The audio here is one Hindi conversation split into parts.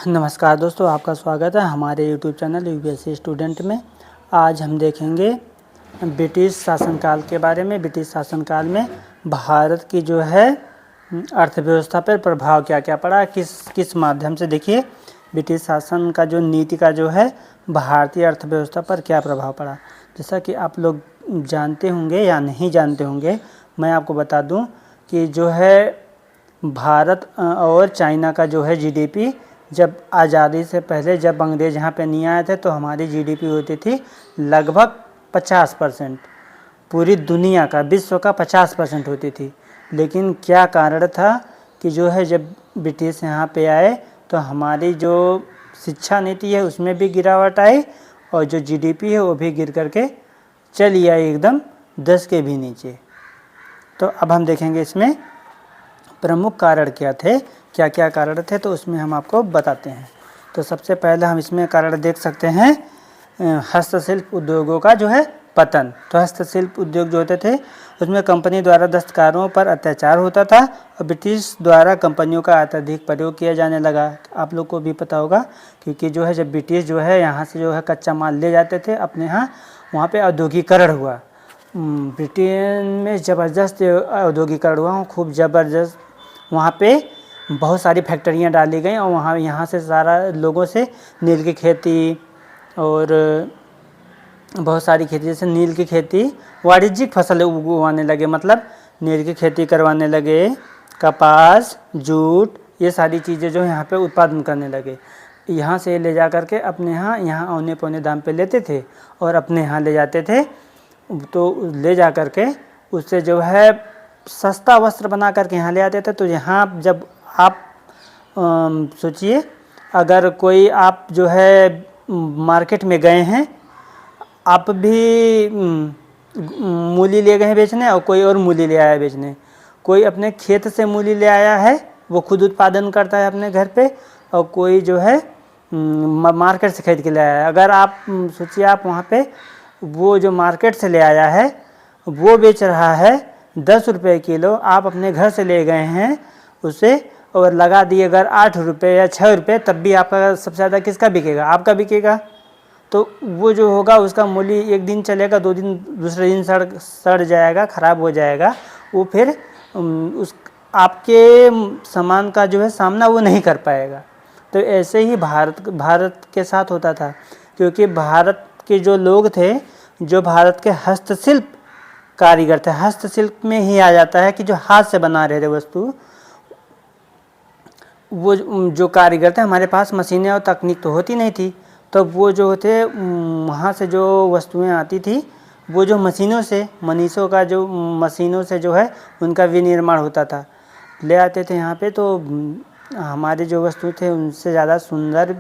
नमस्कार दोस्तों, आपका स्वागत है हमारे यूट्यूब चैनल यूपीएससी स्टूडेंट में। आज हम देखेंगे ब्रिटिश शासनकाल के बारे में। ब्रिटिश शासनकाल में भारत की जो है अर्थव्यवस्था पर प्रभाव क्या क्या पड़ा, किस माध्यम से। देखिए, ब्रिटिश शासन का जो नीति का जो है भारतीय अर्थव्यवस्था पर क्या प्रभाव पड़ा। जैसा कि आप लोग जानते होंगे या नहीं जानते होंगे, मैं आपको बता दूं कि जो है भारत और चाइना का जो है जीडीपी, जब आज़ादी से पहले जब अंग्रेज यहाँ पे नहीं आए थे तो हमारी जीडीपी होती थी लगभग 50%। पूरी दुनिया का, विश्व का 50% होती थी। लेकिन क्या कारण था कि जो है जब ब्रिटिश यहाँ पे आए तो हमारी जो शिक्षा नीति है उसमें भी गिरावट आई और जो जीडीपी है वो भी गिर करके चली आई एकदम 10 के भी नीचे। तो अब हम देखेंगे इसमें प्रमुख कारण क्या थे, क्या क्या कारण थे, तो उसमें हम आपको बताते हैं। तो सबसे पहले हम इसमें कारण देख सकते हैं हस्तशिल्प उद्योगों का जो है पतन। तो हस्तशिल्प उद्योग जो होते थे उसमें कंपनी द्वारा दस्तकारों पर अत्याचार होता था और ब्रिटिश द्वारा कंपनियों का अत्यधिक प्रयोग किया जाने लगा। आप लोग को भी पता होगा, क्योंकि जो है जब ब्रिटिश जो है यहाँ से जो है कच्चा माल ले जाते थे अपने यहाँ, वहाँ पे औद्योगिकरण हुआ। ब्रिटेन में ज़बरदस्त औद्योगिकरण हुआ, खूब ज़बरदस्त। वहाँ पे बहुत सारी फैक्ट्रियाँ डाली गई और यहाँ से सारा लोगों से नील की खेती और बहुत सारी खेती, जैसे नील की खेती, वाणिज्यिक फसल उगवाने लगे, मतलब नील की खेती करवाने लगे, कपास, जूट, ये सारी चीज़ें जो यहाँ पे उत्पादन करने लगे। यहाँ से ले जा करके अपने यहाँ औने पौने दाम पे लेते थे और अपने यहाँ ले जाते थे। तो ले जा करके उससे जो है सस्ता वस्त्र बना करके यहाँ ले आते थे। तो यहाँ जब आप सोचिए, अगर कोई आप जो है मार्केट में गए हैं, आप भी मूली ले गए हैं बेचने और कोई और मूली ले आया बेचने। कोई अपने खेत से मूली ले आया है, वो खुद उत्पादन करता है अपने घर पे, और कोई जो है मार्केट से खरीद के ले आया है। अगर आप सोचिए, आप वहाँ पे वो जो मार्केट से ले आया है वो बेच रहा है 10 रुपये किलो, आप अपने घर से ले गए हैं उसे और लगा दिए अगर 8 रुपये या 6 रुपये, तब भी आपका सबसे ज़्यादा किसका बिकेगा? आपका बिकेगा। तो वो जो होगा उसका मूल्य एक दिन चलेगा, 2 दिन, दूसरे दिन सड़ जाएगा, ख़राब हो जाएगा। वो फिर उस आपके सामान का जो है सामना वो नहीं कर पाएगा। तो ऐसे ही भारत के साथ होता था, क्योंकि भारत के जो लोग थे, जो भारत के हस्तशिल्प कारीगर थे, हस्तशिल्प में ही आ जाता है कि जो हाथ से बना रहे थे वस्तु, वो जो कारीगर थे, हमारे पास मशीनें और तकनीक तो होती नहीं थी, तो वो जो थे वहाँ से जो वस्तुएं आती थी वो जो मशीनों से, मनीषों का जो मशीनों से जो है उनका विनिर्माण होता था, ले आते थे यहाँ पे। तो हमारे जो वस्तु थे उनसे ज़्यादा सुंदर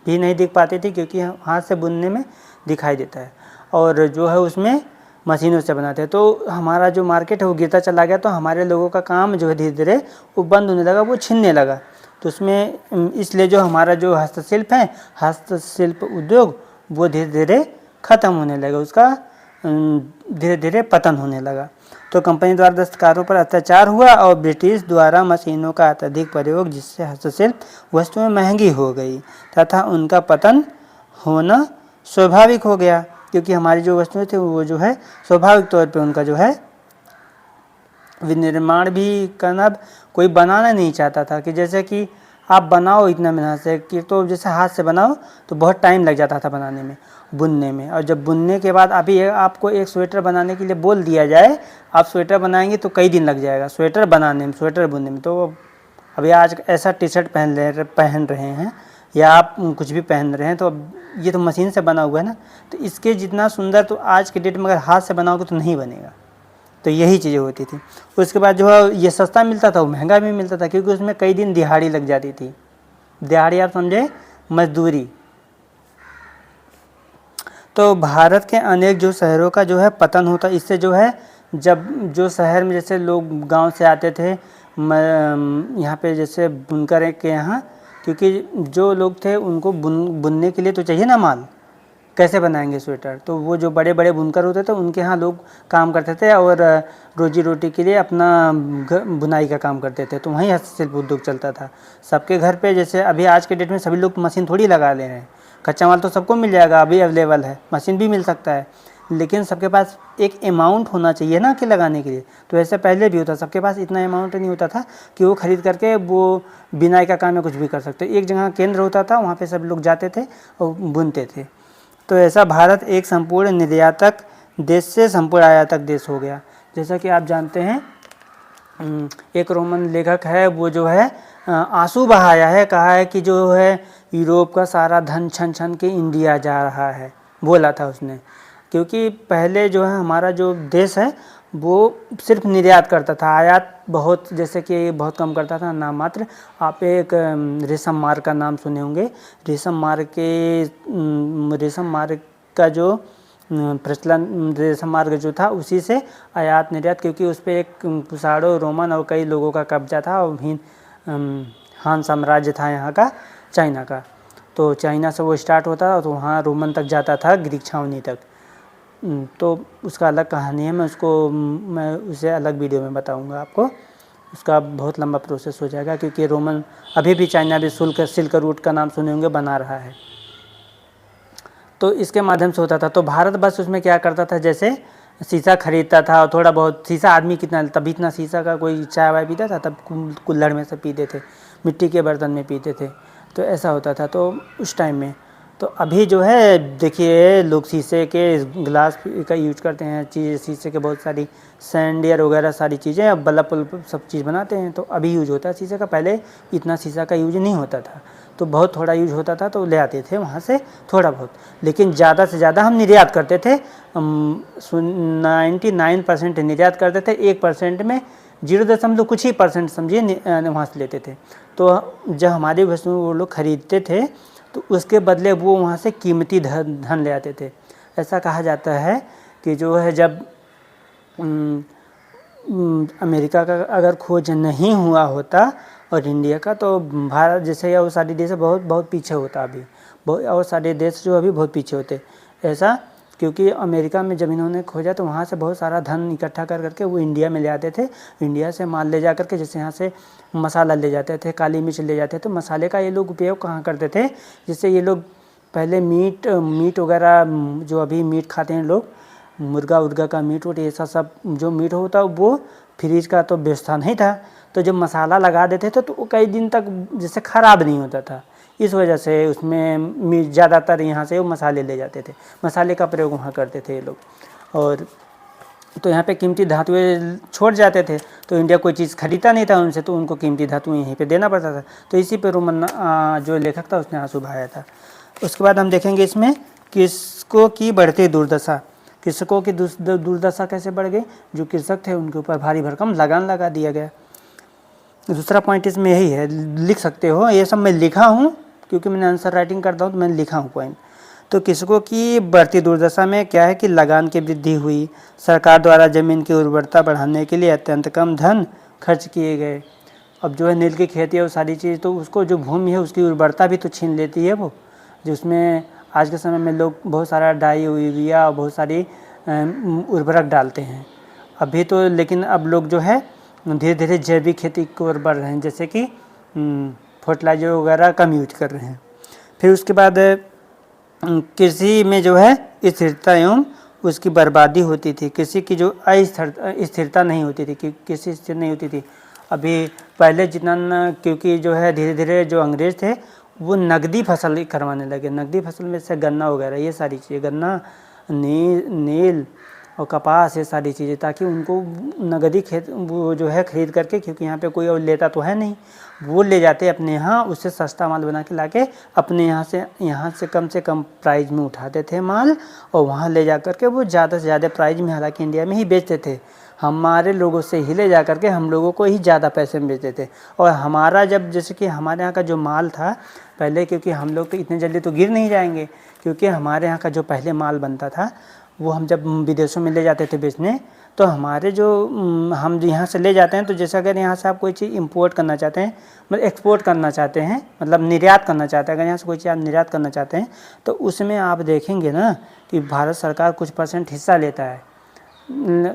भी नहीं दिख पाती थी, क्योंकि हाथ से बुनने में दिखाई देता है और जो है उसमें मशीनों से बनाते हैं। तो हमारा जो मार्केट है वो गिरता चला गया। तो हमारे लोगों का काम जो है धीरे धीरे वो बंद होने लगा, वो छिनने लगा। तो उसमें इसलिए जो हमारा जो हस्तशिल्प है, हस्तशिल्प उद्योग, वो धीरे धीरे ख़त्म होने लगा, उसका धीरे धीरे पतन होने लगा। तो कंपनी द्वारा दस्तकारों पर अत्याचार हुआ और ब्रिटिश द्वारा मशीनों का अत्यधिक प्रयोग, जिससे हस्तशिल्प वस्तुएं महंगी हो गई तथा उनका पतन होना स्वाभाविक हो गया, क्योंकि हमारी जो वस्तुएं थे वो जो है स्वाभाविक तौर पे उनका जो है विनिर्माण भी करना, कोई बनाना नहीं चाहता था। कि जैसे कि आप बनाओ इतना मेहनत से, कि तो जैसे हाथ से बनाओ तो बहुत टाइम लग जाता था बनाने में, बुनने में। और जब बुनने के बाद अभी आपको एक स्वेटर बनाने के लिए बोल दिया जाए, आप स्वेटर बनाएंगे तो कई दिन लग जाएगा स्वेटर बनाने में, स्वेटर बुनने में। तो अभी आज ऐसा टी शर्ट पहन रहे हैं या आप कुछ भी पहन रहे हैं, तो अब ये तो मशीन से बना हुआ है ना, तो इसके जितना सुंदर तो आज के डेट में अगर हाथ से बनाओगे तो नहीं बनेगा। तो यही चीज़ें होती थी। उसके बाद जो है ये सस्ता मिलता था, वो महंगा भी मिलता था, क्योंकि उसमें कई दिन दिहाड़ी लग जाती थी। दिहाड़ी आप समझे, मजदूरी। तो भारत के अनेक जो शहरों का जो है पतन होता, इससे जो है जब जो शहर में जैसे लोग गांव से आते थे यहाँ पे जैसे बुनकर के यहाँ, क्योंकि जो लोग थे उनको बुनने के लिए तो चाहिए ना माल, कैसे बनाएंगे स्वेटर। तो वो जो बड़े बड़े बुनकर होते थे उनके यहाँ लोग काम करते थे और रोजी रोटी के लिए अपना बुनाई का काम करते थे। तो वहीं हस्तशिल्प उद्योग चलता था सबके घर पे। जैसे अभी आज के डेट में सभी लोग मशीन थोड़ी लगा ले रहे हैं, कच्चा माल तो सबको मिल जाएगा, अभी अवेलेबल है, मशीन भी मिल सकता है, लेकिन सबके पास एक अमाउंट होना चाहिए ना कि लगाने के लिए। तो ऐसे पहले भी होता, सबके पास इतना अमाउंट नहीं होता था कि वो खरीद करके वो बिनाई का काम में कुछ भी कर सकते। एक जगह केंद्र होता था, वहाँ पे सब लोग जाते थे और बुनते थे। तो ऐसा भारत एक संपूर्ण निर्यातक देश से संपूर्ण आयातक देश हो गया। जैसा कि आप जानते हैं, एक रोमन लेखक है, वो जो है आंसू बहाया है, कहा है कि जो है यूरोप का सारा धन छन छन के इंडिया जा रहा है, बोला था उसने। क्योंकि पहले जो है हमारा जो देश है वो सिर्फ निर्यात करता था, आयात बहुत जैसे कि बहुत कम करता था, नाम मात्र। आप एक रेशम मार्ग का नाम सुने होंगे। रेशम मार्ग का जो प्रचलन, रेशम मार्ग जो था उसी से आयात निर्यात, क्योंकि उस पर एक कुषाणों, रोमन और कई लोगों का कब्जा था और हान साम्राज्य था यहाँ का, चाइना का। तो चाइना से वो स्टार्ट होता था तो वहाँ रोमन तक जाता था, ग्रीक छावनी तक। तो उसका अलग कहानी है, मैं उसे अलग वीडियो में बताऊंगा आपको। उसका बहुत लंबा प्रोसेस हो जाएगा, क्योंकि रोमन अभी भी चाइना भी सिल्क रूट का नाम सुने होंगे, बना रहा है। तो इसके माध्यम से होता था। तो भारत बस उसमें क्या करता था, जैसे शीशा खरीदता था और थोड़ा बहुत शीशा, आदमी कितना, तभी इतना शीशा का कोई चाय वाय पीता था, तब कुल्हड़ में से पीते थे, मिट्टी के बर्तन में पीते थे। तो ऐसा होता था तो उस टाइम में। तो अभी जो है देखिए लोग शीशे के गिलास का यूज करते हैं, शीशे के बहुत सारी सैंडियर वगैरह सारी चीज़ें, अब बल्ब सब चीज़ बनाते हैं। तो अभी यूज होता है शीशे का, पहले इतना शीशा का यूज नहीं होता था। तो बहुत थोड़ा यूज होता था, तो ले आते थे वहाँ से थोड़ा बहुत, लेकिन ज़्यादा से ज़्यादा हम निर्यात करते थे। 99% निर्यात करते थे, 1% में 0 कुछ ही % समझिए वहाँ से लेते थे। तो जब हमारी वस्तुएं वो लोग खरीदते थे तो उसके बदले वो वहाँ से कीमती धन ले आते थे। ऐसा कहा जाता है कि जो है जब अमेरिका का अगर खोज नहीं हुआ होता और इंडिया का, तो भारत जैसे या वो सारे देश बहुत बहुत पीछे होता अभी, और सारे देश जो अभी बहुत पीछे होते। ऐसा क्योंकि अमेरिका में जब इन्होंने खोजा तो वहाँ से बहुत सारा धन इकट्ठा कर करके वो इंडिया में ले आते थे। इंडिया से माल ले जा करके, जैसे यहाँ से मसाला ले जाते थे, काली मिर्च ले जाते थे, तो मसाले का ये लोग उपयोग कहाँ करते थे, जिससे ये लोग पहले मीट वगैरह, जो अभी मीट खाते हैं लोग, मुर्गा उर्गा का मीट ऐसा सब जो मीट होता वो फ्रीज का तो व्यवस्था नहीं था। तो जब मसाला लगा देते थे तो वो कई दिन तक जैसे ख़राब नहीं होता था। इस वजह से उसमें ज़्यादातर यहाँ से वो मसाले ले जाते थे, मसाले का प्रयोग वहाँ करते थे ये लोग। और तो यहाँ पे कीमती धातुएं छोड़ जाते थे, तो इंडिया कोई चीज़ खरीदता नहीं था उनसे, तो उनको कीमती धातुएं यहीं पे देना पड़ता था। तो इसी पे रोमन जो लेखक था उसने आंसू बहाया था। उसके बाद हम देखेंगे इसमें किसको की बढ़ती दुर्दशा। कृषकों की दुर्दशा कैसे बढ़ गई, जो कृषक थे उनके ऊपर भारी भरकम लगान लगा दिया गया। दूसरा पॉइंट इसमें यही है, लिख सकते हो, ये सब मैं लिखा हूँ क्योंकि मैंने आंसर राइटिंग करता हूँ तो मैंने लिखा हूँ पॉइंट। तो कृषकों की बढ़ती दुर्दशा में क्या है कि लगान की वृद्धि हुई, सरकार द्वारा ज़मीन की उर्वरता बढ़ाने के लिए अत्यंत कम धन खर्च किए गए। अब जो है नील की खेती है वो सारी चीज़, तो उसको जो भूमि है उसकी उर्वरता भी तो छीन लेती है वो, जिसमें आज के समय में लोग बहुत सारा डाई यूरिया और बहुत सारी उर्वरक डालते हैं अभी तो। लेकिन अब लोग जो है धीरे धीरे जैविक खेती की ओर बढ़ रहे हैं, जैसे कि फर्टिलाइजर वगैरह कम यूज कर रहे हैं। फिर उसके बाद कृषि में जो है स्थिरता एवं उसकी बर्बादी होती थी। कृषि की जो स्थिरता नहीं होती थी, कृषि स्थिर नहीं होती थी अभी पहले जितना, क्योंकि जो है धीरे धीरे जो अंग्रेज थे वो नकदी फसल करवाने लगे। नकदी फसल में से गन्ना वगैरह ये सारी चीज़ें, गन्ना, नील और कपास, ये सारी चीज़ें, ताकि उनको नगदी वो जो है खरीद करके, क्योंकि यहाँ पे कोई और लेता तो है नहीं, वो ले जाते अपने यहाँ, उससे सस्ता माल बना के लाके अपने यहाँ से कम प्राइस में उठाते थे माल, और वहाँ ले जा करके वो ज़्यादा से ज़्यादा प्राइस में, हालांकि इंडिया में ही बेचते थे, हमारे लोगों से ही ले जा करके हम लोगों को ही ज़्यादा पैसे में बेचते थे। और हमारा जब, जैसे कि हमारे यहाँ का जो माल था पहले, क्योंकि हम लोग तो इतने जल्दी तो गिर नहीं जाएंगे, क्योंकि हमारे यहाँ का जो पहले माल बनता था वो हम जब विदेशों में ले जाते थे बेचने, तो हमारे जो हम यहाँ से ले जाते हैं, तो जैसे अगर यहाँ से आप कोई चीज़ इंपोर्ट करना चाहते हैं, मतलब एक्सपोर्ट करना चाहते हैं, मतलब निर्यात करना चाहते हैं, अगर यहाँ से कोई चीज़ आप निर्यात करना चाहते हैं तो उसमें आप देखेंगे ना कि भारत सरकार कुछ % हिस्सा लेता है।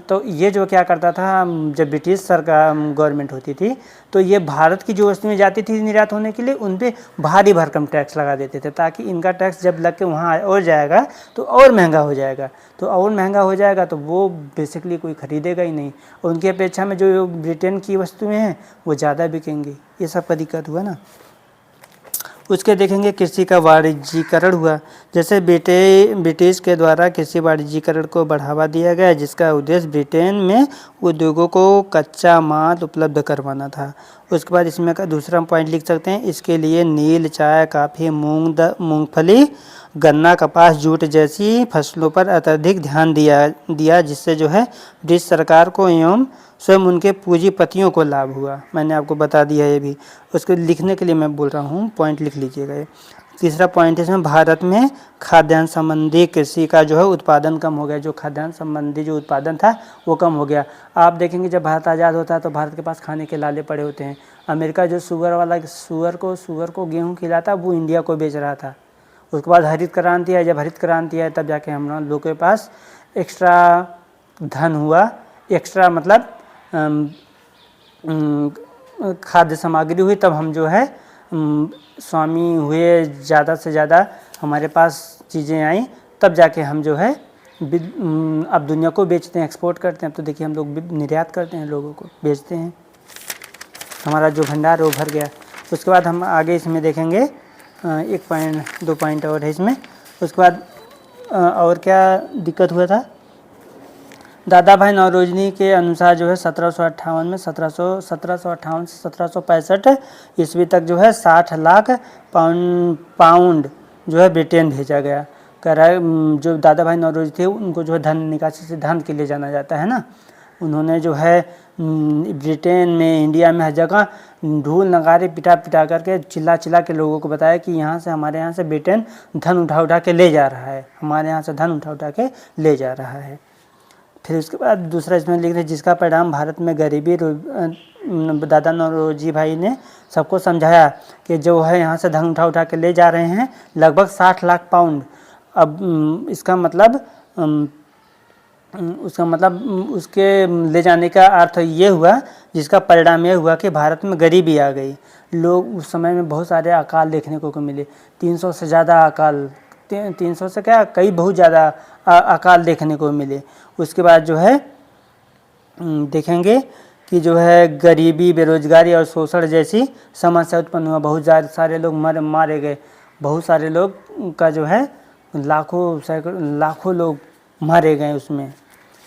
तो ये जो क्या करता था, जब ब्रिटिश सरकार गवर्नमेंट होती थी तो ये भारत की जो वस्तुएं जाती थी निर्यात होने के लिए उन पे भारी भरकम टैक्स लगा देते थे, ताकि इनका टैक्स जब लग के वहाँ और जाएगा तो और महंगा हो जाएगा, तो और महंगा हो जाएगा तो वो बेसिकली कोई ख़रीदेगा ही नहीं, और उनकी अपेक्षा में जो ब्रिटेन की वस्तुएँ हैं वो ज़्यादा बिकेंगी। ये सब का दिक्कत हुआ ना। उसके देखेंगे कृषि का वाणिज्यीकरण हुआ। जैसे ब्रिटिश के द्वारा कृषि वाणिज्यीकरण को बढ़ावा दिया गया, जिसका उद्देश्य ब्रिटेन में उद्योगों को कच्चा माल उपलब्ध करवाना था। उसके बाद इसमें का दूसरा पॉइंट लिख सकते हैं, इसके लिए नील, चाय, काफ़ी, मूंगफली, गन्ना, कपास, जूट जैसी फसलों पर अत्यधिक ध्यान दिया जिससे जो है ब्रिटिश सरकार को एवं स्वयं उनके पूंजीपतियों को लाभ हुआ। मैंने आपको बता दिया ये भी, उसको लिखने के लिए मैं बोल रहा हूँ, पॉइंट लिख लीजिएगा। तीसरा पॉइंट इसमें भारत में खाद्यान्न संबंधी कृषि का जो है उत्पादन कम हो गया। जो खाद्यान्न संबंधी जो उत्पादन था वो कम हो गया। आप देखेंगे जब भारत आज़ाद होता है तो भारत के पास खाने के लाले पड़े होते हैं। अमेरिका जो शुगर को गेहूँ खिलाता वो इंडिया को बेच रहा था। उसके बाद हरित क्रांति है, जब हरित क्रांति है तब जाके हम लोग के पास एक्स्ट्रा धन हुआ, एक्स्ट्रा मतलब खाद्य सामग्री हुई, तब हम जो है स्वामी हुए, ज़्यादा से ज़्यादा हमारे पास चीज़ें आई, तब जाके हम जो है अब दुनिया को बेचते हैं, एक्सपोर्ट करते हैं। अब तो देखिए हम लोग निर्यात करते हैं, लोगों को बेचते हैं, हमारा जो भंडार है वो भर गया। उसके बाद हम आगे इसमें देखेंगे 1-2 पॉइंट और है इसमें। उसके बाद और क्या दिक्कत हुआ था, दादा भाई नौरोजी के अनुसार जो है 1758 से 1765 ईस्वी तक जो है 60 लाख पाउंड जो है ब्रिटेन भेजा गया। कह रहा है जो दादा भाई नौरोजी थे उनको जो है धन निकासी सिद्धांत के लिए जाना जाता है ना। उन्होंने जो है ब्रिटेन में, इंडिया में हर जगह ढोल नगारे पिटा करके चिल्ला के लोगों को बताया कि हमारे यहाँ से ब्रिटेन धन उठा के ले जा रहा है, हमारे यहाँ से धन उठा के ले जा रहा है। फिर उसके बाद दूसरा इसमें लिख रहे जिसका परिणाम भारत में गरीबी। दादा नौरोजी भाई ने सबको समझाया कि जो है यहाँ से धन उठा के ले जा रहे हैं लगभग 60 लाख पाउंड। अब इसका मतलब उसके ले जाने का अर्थ ये हुआ, जिसका परिणाम ये हुआ कि भारत में गरीबी आ गई। लोग उस समय में बहुत सारे अकाल देखने को मिले, 300 से ज़्यादा अकाल, 300 से क्या कई बहुत ज़्यादा अकाल देखने को मिले। उसके बाद जो है देखेंगे कि जो है गरीबी, बेरोजगारी और शोषण जैसी समस्या उत्पन्न हुआ। बहुत ज़्यादा सारे लोग मारे गए, बहुत सारे लोग का जो है लाखों लोग मारे गए उसमें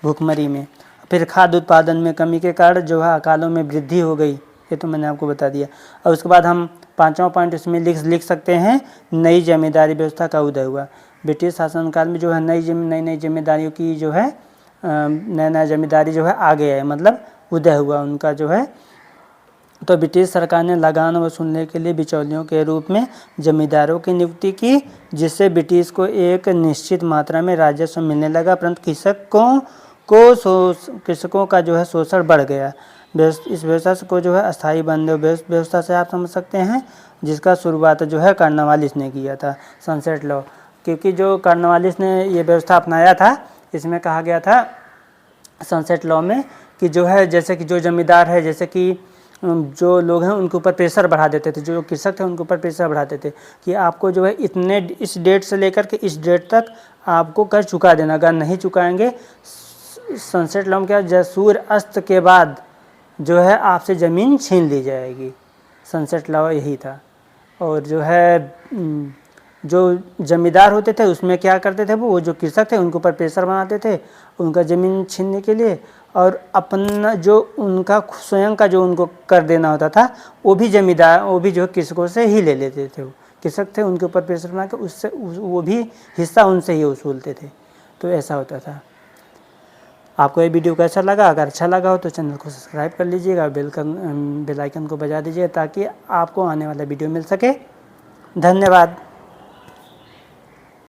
भूखमरी में। फिर खाद्य उत्पादन में कमी के कारण जो है अकालों में वृद्धि हो गई, ये तो मैंने आपको बता दिया। और उसके बाद हम 5वां पॉइंट इसमें लिख सकते हैं, नई जमींदारी व्यवस्था का उदय हुआ। ब्रिटिश शासनकाल में जो है नई जमींदारियों की जो है नया जमींदारी जो है आ गया है, मतलब उदय हुआ उनका जो है। तो ब्रिटिश सरकार ने लगान वसूलने के लिए बिचौलियों के रूप में जमींदारों की नियुक्ति की, जिससे ब्रिटिश को एक निश्चित मात्रा में राजस्व मिलने लगा, परंतु कृषकों का जो है शोषण बढ़ गया। इस व्यवस्था को जो है अस्थायी बंदोबस्त व्यवस्था से आप समझ सकते हैं, जिसका शुरुआत जो है कॉर्नवालिस ने किया था, सनसेट लॉ। क्योंकि जो कॉर्नवालिस ने ये व्यवस्था अपनाया था, इसमें कहा गया था सनसेट लॉ में कि जो है जैसे कि जो जमींदार है, जैसे कि जो लोग हैं उनके ऊपर प्रेशर बढ़ा देते थे, जो कृषक थे उनके ऊपर प्रेशर बढ़ाते थे कि आपको जो है इस डेट से लेकर के इस डेट तक आपको कर चुका देना, अगर नहीं चुकाएंगे सनसेट लॉ में क्या, सूर्य अस्त के बाद जो है आपसे ज़मीन छीन ली जाएगी। सनसेट लॉ यही था। और जो है जो जमींदार होते थे उसमें क्या करते थे, वो जो कृषक थे उनके ऊपर प्रेशर बनाते थे उनका ज़मीन छीनने के लिए, और अपना जो उनका स्वयं का जो उनको कर देना होता था वो भी जो कृषकों से ही ले लेते थे। वो कृषक थे उनके ऊपर प्रेशर बना के उससे वो भी हिस्सा उनसे ही वसूलते थे। तो ऐसा होता था। आपको ये वीडियो कैसा लगा? अगर अच्छा लगा हो तो चैनल को सब्सक्राइब कर लीजिएगा, बेल आइकन को बजा दीजिए ताकि आपको आने वाला वीडियो मिल सके। धन्यवाद।